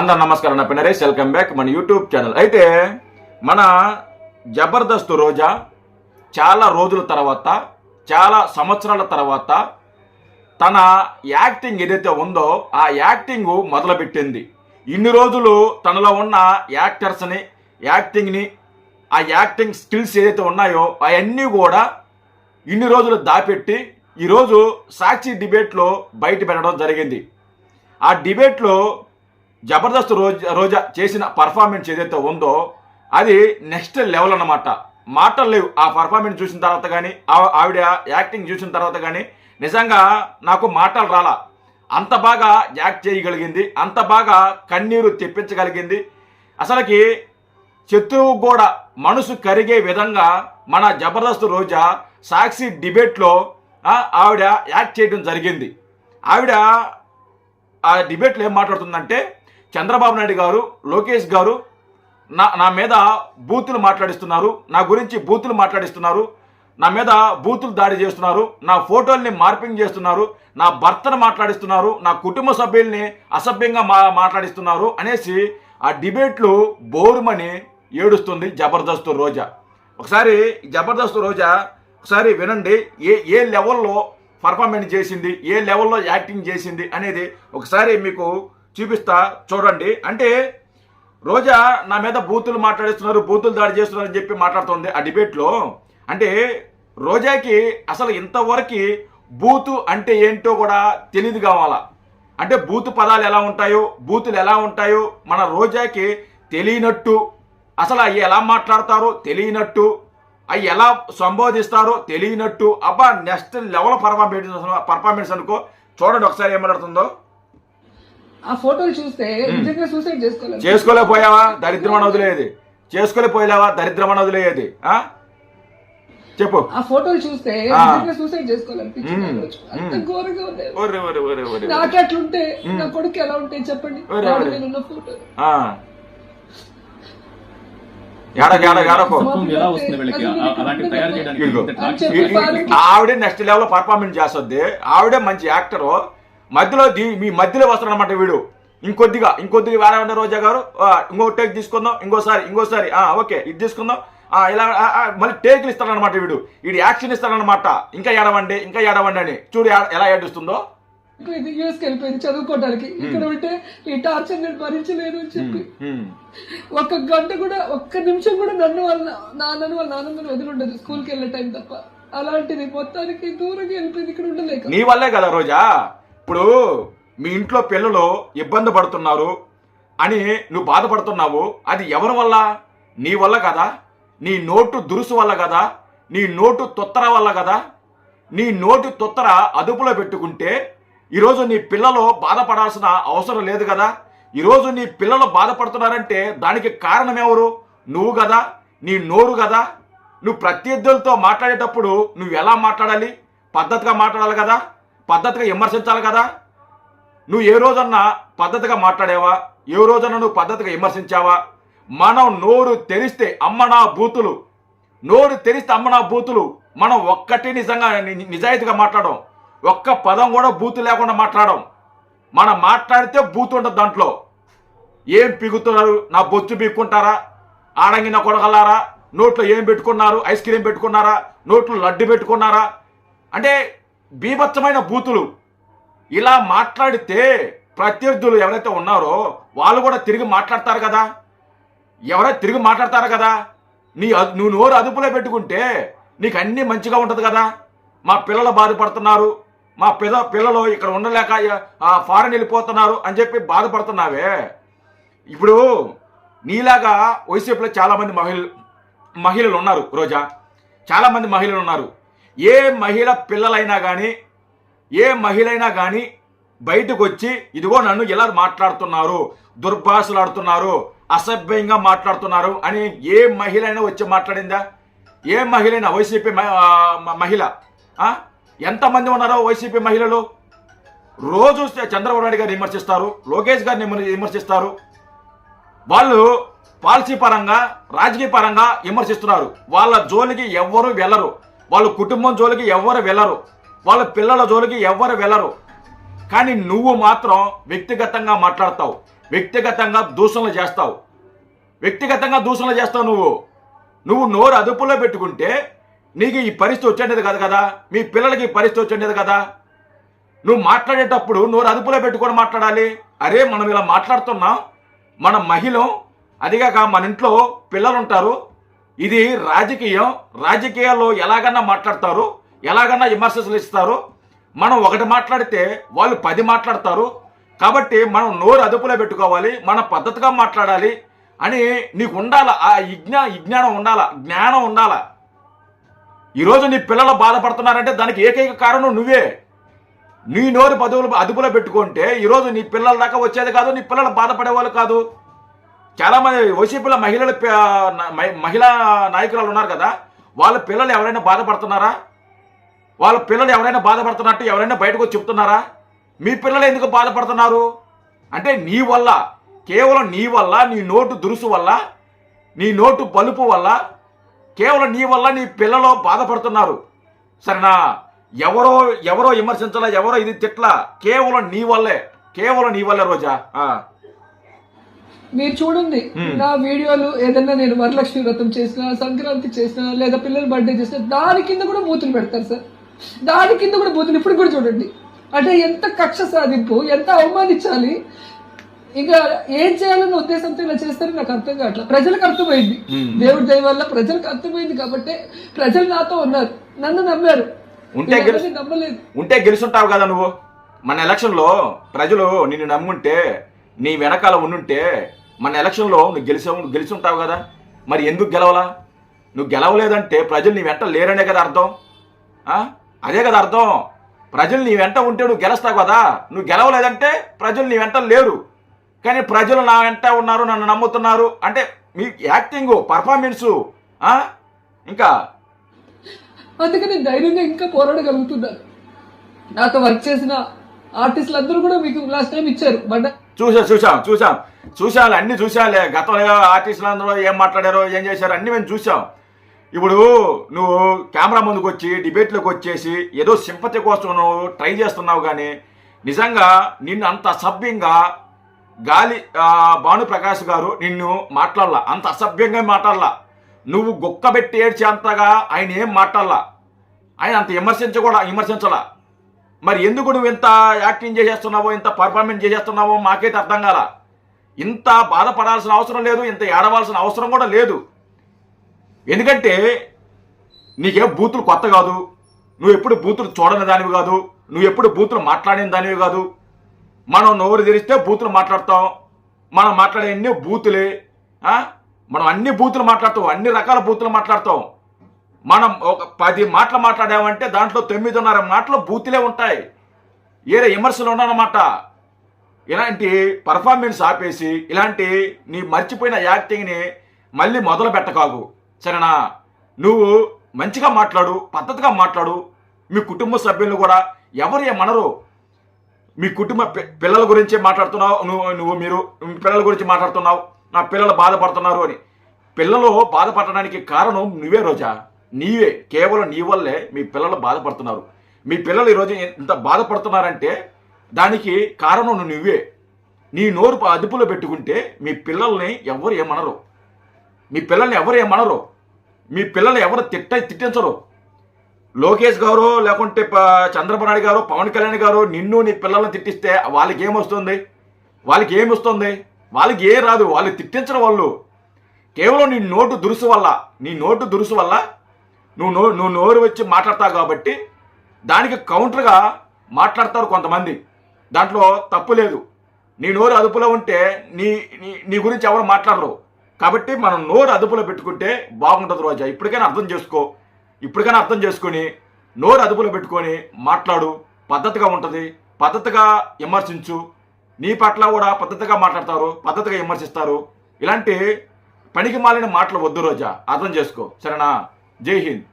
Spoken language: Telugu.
అందరు నమస్కారం. నా పేరు నరేష్. వెల్కమ్ బ్యాక్ మన యూట్యూబ్ ఛానల్. అయితే మన జబర్దస్త్ రోజా చాలా రోజుల తర్వాత, చాలా సంవత్సరాల తర్వాత తన యాక్టింగ్ ఏదైతే ఉందో ఆ యాక్టింగ్ మొదలుపెట్టింది. ఇన్ని రోజులు తనలో ఉన్న యాక్టర్స్ని, యాక్టింగ్ని, ఆ యాక్టింగ్ స్కిల్స్ ఏదైతే ఉన్నాయో అవన్నీ కూడా ఇన్ని రోజులు దాపెట్టి ఈరోజు సాక్షి డిబేట్లో బయట పెట్టడం జరిగింది. ఆ డిబేట్లో జబర్దస్త్ రోజా చేసిన పర్ఫార్మెన్స్ ఏదైతే ఉందో అది నెక్స్ట్ లెవెల్ అన్నమాట. మాటలు లేవు. ఆ పర్ఫార్మెన్స్ చూసిన తర్వాత కానీ, ఆవిడ యాక్టింగ్ చూసిన తర్వాత కానీ నిజంగా నాకు మాటలు రాలా. అంత బాగా యాక్ట్ చేయగలిగింది, అంత బాగా కన్నీరు తెప్పించగలిగింది. అసలుకి శత్రువు కూడా మనసు కరిగే విధంగా మన జబర్దస్త్ రోజా సాక్షి డిబేట్లో ఆవిడ యాక్ట్ చేయడం జరిగింది. ఆవిడ ఆ డిబేట్లో ఏం మాట్లాడుతుందంటే, చంద్రబాబు నాయుడు గారు, లోకేష్ గారు నా మీద బూతులు మాట్లాడిస్తున్నారు, నా గురించి బూతులు మాట్లాడిస్తున్నారు, నా మీద బూతులు దాడి చేస్తున్నారు, నా ఫోటోల్ని మార్పింగ్ చేస్తున్నారు, నా భర్తను మాట్లాడిస్తున్నారు, నా కుటుంబ సభ్యుల్ని అసభ్యంగా మాట్లాడిస్తున్నారు అనేసి ఆ డిబేట్లు బోరుమని ఏడుస్తుంది జబర్దస్త్ రోజా. ఒకసారి జబర్దస్త్ రోజా ఒకసారి వినండి. ఏ లెవెల్లో పర్ఫార్మెన్స్ చేసింది, ఏ లెవెల్లో యాక్టింగ్ చేసింది అనేది ఒకసారి మీకు చూపిస్తా, చూడండి. అంటే రోజా నా మీద బూతులు మాట్లాడిస్తున్నారు, బూతులు దాడి చేస్తున్నారు అని చెప్పి మాట్లాడుతుంది ఆ డిబేట్లో. అంటే రోజాకి అసలు ఇంతవరకు బూతు అంటే ఏంటో కూడా తెలియదు కావాలా. అంటే బూతు పదాలు ఎలా ఉంటాయో, బూతులు ఎలా ఉంటాయో మన రోజాకి తెలియనట్టు, అసలు అవి ఎలా మాట్లాడతారో తెలియనట్టు, అవి ఎలా సంబోధిస్తారో తెలియనట్టు, అబ్బా నెక్స్ట్ లెవెల్ పర్ఫార్మెన్స్ అనుకో. చూడండి ఒకసారి ఏం మాట్లాడుతుందో. ఆ ఫోటోలు చూస్తే నిజంగా సూసైడ్ చేసుకోలేకపోయావా? దరిద్రమని వదిలేది. చేసుకోలేకపోయావా? దరిద్రమని వదిలేది. చెప్పు. ఆ ఫోటోలు చూస్తే నిజంగా సూసైడ్ చేసుకోవాలనిపించింది. అంత ఘోరంగా ఉంది. నాకు అట్లుంటే నా కొడుకు ఎలా ఉంటాయి చెప్పండి. నేనున్న ఫోటో ఆవిడే నెక్స్ట్ లెవెల్ పర్ఫార్మెన్స్ చేస్తుంది. ఆవిడే మంచి యాక్టరు. మధ్యలో మీ మధ్యలో వస్తాడు అనమాట వీడు. ఇంకొద్దిగా వేరే ఉండే రోజా గారు ఇంకో టేక్ తీసుకుందాం, ఇంకోసారి ఓకే ఇది తీసుకుందాం, ఇలా మళ్ళీ టేకులు ఇస్తాడనమాట వీడు యాక్షన్ ఇస్తాడనమాట. ఇంకా ఏడవండి అని చూడు ఎలా ఏడుస్తుందో. యూఎస్కి వెళ్ళిపోయింది చదువుకోవడానికి. ఇక్కడ ఉంటే ఈ టార్చర్ నేను భరించలేను అని చెప్పి ఒక్క గంట కూడా, ఒక్క నిమిషం కూడా నన్ను వాళ్ళ నాన్నని వదిలిండదు స్కూల్కి వెళ్ళే టైం తప్ప. అలాంటిది మొత్తానికి దూరంగా వెళ్ళిపోయింది. ఇక్కడ ఉండలేక. నీ వల్లే కదా రోజా. ఇప్పుడు మీ ఇంట్లో పిల్లలు ఇబ్బంది పడుతున్నారు అని నువ్వు బాధపడుతున్నావు. అది ఎవరి వల్ల? నీ వల్ల కదా. నీ నోటు దురుసు వల్ల కదా, నీ నోటు తొత్తర వల్ల కదా. నీ నోటు తొత్తర అదుపులో పెట్టుకుంటే ఈరోజు నీ పిల్లలు బాధపడాల్సిన అవసరం లేదు కదా. ఈరోజు నీ పిల్లలు బాధపడుతున్నారంటే దానికి కారణం ఎవరు? నువ్వు కదా, నీ నోరు కదా. నువ్వు ప్రత్యర్థులతో మాట్లాడేటప్పుడు నువ్వు ఎలా మాట్లాడాలి? పద్ధతిగా మాట్లాడాలి కదా, పద్ధతిగా విమర్శించాలి కదా. నువ్వు ఏ రోజన్నా పద్ధతిగా మాట్లాడావా? ఏ రోజన్నా నువ్వు పద్ధతిగా విమర్శించావా? మనం నోరు తెరిస్తే అమ్మనా బూతులు, నోరు తెరిస్తే అమ్మనా బూతులు. మనం ఒక్కటి నిజంగా నిజాయితీగా మాట్లాడడం, ఒక్క పదం కూడా బూతు లేకుండా మాట్లాడడం. మనం మాట్లాడితే బూతు ఉంటుంది దాంట్లో. ఏం పీగుతున్నారు? నా బొచ్చు పీక్కుంటారా? ఆడంగిన కొడగలారా? నోట్లో ఏం పెట్టుకున్నారు? ఐస్ క్రీమ్ పెట్టుకున్నారా? నోట్లో లడ్డు పెట్టుకున్నారా? అంటే బీభత్సమైన బూతులు. ఇలా మాట్లాడితే ప్రత్యర్థులు ఎవరైతే ఉన్నారో వాళ్ళు కూడా తిరిగి మాట్లాడతారు కదా. నువ్వు నోరు అదుపులో పెట్టుకుంటే నీకు అన్నీ మంచిగా ఉంటుంది కదా. మా పిల్లలు బాధపడుతున్నారు, మా పిల్లలు ఇక్కడ ఉండలేక ఫారెన్ వెళ్ళిపోతున్నారు అని చెప్పి బాధపడుతున్నావే. ఇప్పుడు నీలాగా వైసీపీలో చాలామంది మహిళలు ఉన్నారు రోజా. చాలామంది మహిళలు ఉన్నారు. ఏ మహిళ పిల్లలైనా కానీ, ఏ మహిళైనా కానీ బయటకు వచ్చి ఇదిగో నన్ను ఇలా మాట్లాడుతున్నారు, దుర్భాషలాడుతున్నారు, అసభ్యంగా మాట్లాడుతున్నారు అని ఏ మహిళ అయినా వచ్చి మాట్లాడిందా? ఏ మహిళైనా? వైసీపీ మహిళ ఎంతమంది ఉన్నారో వైసీపీ మహిళలు. రోజు చంద్రబాబు నాయుడు గారిని విమర్శిస్తారు, లోకేష్ గారిని విమర్శిస్తారు. వాళ్ళు పాలసీ పరంగా, రాజకీయ పరంగా విమర్శిస్తున్నారు. వాళ్ళ జోలికి ఎవ్వరూ వెళ్ళరు. వాళ్ళ కుటుంబం జోలికి ఎవ్వరు వెళ్ళరు. వాళ్ళ పిల్లల జోలికి ఎవ్వరు వెళ్ళరు. కానీ నువ్వు మాత్రం వ్యక్తిగతంగా మాట్లాడతావు. వ్యక్తిగతంగా దూషణలు చేస్తావు. నువ్వు నోరు అదుపులో పెట్టుకుంటే నీకు ఈ పరిస్థితి వచ్చేది కాదు కదా, మీ పిల్లలకి ఈ పరిస్థితి వచ్చేది కదా. నువ్వు మాట్లాడేటప్పుడు నోరు అదుపులో పెట్టుకొని మాట్లాడాలి. అరే మనం ఇలా మాట్లాడుతున్నాం, మన మహిళ, అదిగాక మన ఇంట్లో పిల్లలు ఉంటారు, ఇది రాజకీయాల్లో ఎలాగన్నా మాట్లాడతారు, ఎలాగన్నా విమర్శలు ఇస్తారు. మనం ఒకటి మాట్లాడితే వాళ్ళు 10 మాట్లాడతారు. కాబట్టి మనం నోరు అదుపులో పెట్టుకోవాలి, మన పద్ధతిగా మాట్లాడాలి అని నీకు ఉండాలా. ఆ జ్ఞానం ఉండాలా. ఈరోజు నీ పిల్లలు బాధపడుతున్నారంటే దానికి ఏకైక కారణం నువ్వే. నీ నోరు అదుపులో పెట్టుకుంటే ఈరోజు నీ పిల్లల దాకా వచ్చేది కాదు, నీ పిల్లలు బాధపడేవాళ్ళు కాదు. చాలామంది వైసీపీలో మహిళా నాయకురాలు ఉన్నారు కదా, వాళ్ళ పిల్లలు ఎవరైనా బాధపడుతున్నారా? వాళ్ళ పిల్లలు ఎవరైనా బాధపడుతున్నట్టు ఎవరైనా బయటకు వచ్చి చెప్తున్నారా? మీ పిల్లలు ఎందుకు బాధపడుతున్నారు అంటే కేవలం నీ వల్ల, నీ నోటు దురుసు వల్ల, నీ నోటు పలుపు వల్ల, కేవలం నీ వల్ల నీ పిల్లలు బాధపడుతున్నారు. సరేనా? ఎవరో విమర్శించాలా, ఎవరో ఇది తిట్లా, కేవలం నీ వల్లే రోజా. మీరు చూడండి, నా వీడియోలు ఏదన్నా నేను వరలక్ష్మి వ్రతం చేసినా, సంక్రాంతి చేసినా, లేదా పిల్లల బర్త్డే చేసినా దాని కింద కూడా బూతులు పెడతారు సార్. దాని కింద కూడా బూతులు ఇప్పుడు కూడా చూడండి. అంటే ఎంత కక్ష సాధింపు, ఎంత అవమానించాలి, ఇంకా ఏం చేయాలన్న ఉద్దేశంతో ఇలా చేస్తారని నాకు అర్థం కావట్లేదు. ప్రజలకు అర్థమైంది, దేవుడి దయ వల్ల ప్రజలకు అర్థమైంది కాబట్టి ప్రజలు నాతో ఉన్నారు, నన్ను నమ్మారు. నమ్మలేదు ఉంటే గెలుచుంటావు కదా నువ్వు. మన ఎలక్షన్లో ప్రజలు నిన్ను నమ్ముంటే, నీ వెనకాల ఉండుంటే మన ఎలక్షన్లో నువ్వు గెలుచుంటావు కదా. మరి ఎందుకు గెలవలా? నువ్వు గెలవలేదంటే ప్రజలు నీ వెంట లేరనే కదా అర్థం. అదే కదా అర్థం. ప్రజలు నీ వెంట ఉంటే నువ్వు గెలుస్తావు కదా. నువ్వు గెలవలేదంటే ప్రజలు నీ వెంట లేరు. కానీ ప్రజలు నా వెంట ఉన్నారు, నన్ను నమ్ముతున్నారు అంటే మీ యాక్టింగ్, పర్ఫార్మెన్సు ఇంకా. అందుకని ధైర్యంగా ఇంకా పోరాడగలుగుతున్నారు. నాతో వర్క్ చేసిన ఆర్టిస్టులు అందరూ కూడా మీకు లాస్ట్ టైం ఇచ్చారు. చూసాం అన్ని చూసాలే. గతంలో ఆర్టిస్టులు అందరూ ఏం మాట్లాడారో, ఏం చేశారో అన్ని మేము చూసాం. ఇప్పుడు నువ్వు కెమెరా ముందుకు వచ్చి డిబేట్లోకి వచ్చేసి ఏదో సింపతి కోసం నువ్వు ట్రై చేస్తున్నావు. కానీ నిజంగా నిన్ను అంత అసభ్యంగా భానుప్రకాష్ గారు నిన్ను మాట్లాడలా, అంత అసభ్యంగా మాట్లాడలా. నువ్వు గుక్కబెట్టి ఏడ్చేంతగా ఆయన ఏం మాట్లాడలా, ఆయన అంత విమర్శించలా. మరి ఎందుకు నువ్వు ఇంత యాక్టింగ్ చేసేస్తున్నావో, ఇంత పర్ఫార్మెన్స్ చేసేస్తున్నావో మాకైతే అర్థం కాల. ఇంత బాధపడాల్సిన అవసరం లేదు, ఇంత ఏడవలసిన అవసరం కూడా లేదు. ఎందుకంటే నీకేం బూతులు కొత్త కాదు, నువ్వు ఎప్పుడు బూతులు చూడని దానివి కాదు, నువ్వు ఎప్పుడు బూతులు మాట్లాడిన దానివి కాదు. మనం నోరు తెరిస్తే బూతులు మాట్లాడతాం, మనం మాట్లాడే అన్ని బూతులే. మనం అన్ని బూతులు మాట్లాడతాం, అన్ని రకాల బూతులు మాట్లాడతాం. మనం ఒక 10 మాటలు మాట్లాడామంటే దాంట్లో 9.5 మాటలు బూతులే ఉంటాయి, ఏరే విమర్శలు ఉండనమాట. ఇలాంటి పర్ఫార్మెన్స్ ఆపేసి ఇలాంటి నీ మర్చిపోయిన యాక్టింగ్ని మళ్ళీ మొదలు పెట్టకాగు. సరేనా? నువ్వు మంచిగా మాట్లాడు, పద్ధతిగా మాట్లాడు. మీ కుటుంబ సభ్యులను కూడా ఎవరు ఏమనరు. మీ కుటుంబ పిల్లల గురించి మాట్లాడుతున్నావు, మీరు పిల్లల గురించి మాట్లాడుతున్నావు, నా పిల్లలు బాధపడుతున్నారు అని. పిల్లలు బాధపడడానికి కారణం నువ్వే రోజా, నీవే. కేవలం నీ వల్లే మీ పిల్లలు బాధపడుతున్నారు. మీ పిల్లలు ఈరోజు ఇంత బాధపడుతున్నారంటే దానికి కారణం నువ్వే. నీ నోరు అదుపులో పెట్టుకుంటే మీ పిల్లల్ని ఎవరు ఏమనరు, మీ పిల్లల్ని ఎవరు తిట్టించరు. లోకేష్ గారు లేకుంటే చంద్రబాబు నాయుడు గారు, పవన్ కళ్యాణ్ గారు నిన్ను నీ పిల్లల్ని తిట్టిస్తే వాళ్ళకి ఏమొస్తుంది? వాళ్ళకి ఏ రాదు. వాళ్ళు తిట్టించరు. వాళ్ళు కేవలం నీ నోటు దురుసు వల్ల నువ్వు నోరు వచ్చి మాట్లాడతావు కాబట్టి దానికి కౌంటర్గా మాట్లాడతారు కొంతమంది. దాంట్లో తప్పు లేదు. నీ నోరు అదుపులో ఉంటే నీ గురించి ఎవరు మాట్లాడరు. కాబట్టి మనం నోరు అదుపులో పెట్టుకుంటే బాగుంటుంది రోజా. ఇప్పటికైనా అర్థం చేసుకొని నోరు అదుపులో పెట్టుకొని మాట్లాడు. పద్ధతిగా ఉంటుంది, పద్ధతిగా విమర్శించు. నీ పట్ల కూడా పద్ధతిగా మాట్లాడతారు, పద్ధతిగా విమర్శిస్తారు. ఇలాంటి పనికి మాలిన మాటలు వద్దు రోజా, అర్థం చేసుకో. సరేనా? జై హింద్.